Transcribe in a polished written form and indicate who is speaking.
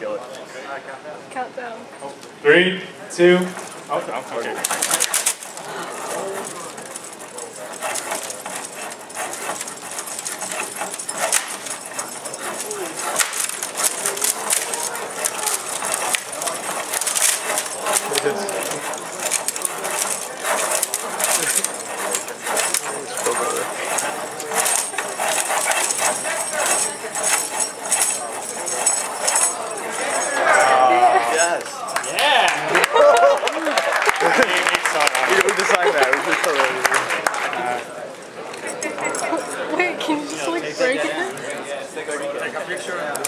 Speaker 1: Kill it.
Speaker 2: Countdown.
Speaker 3: 3, 2.
Speaker 1: Okay.
Speaker 2: Wait, can you just like break it?
Speaker 1: Take a picture.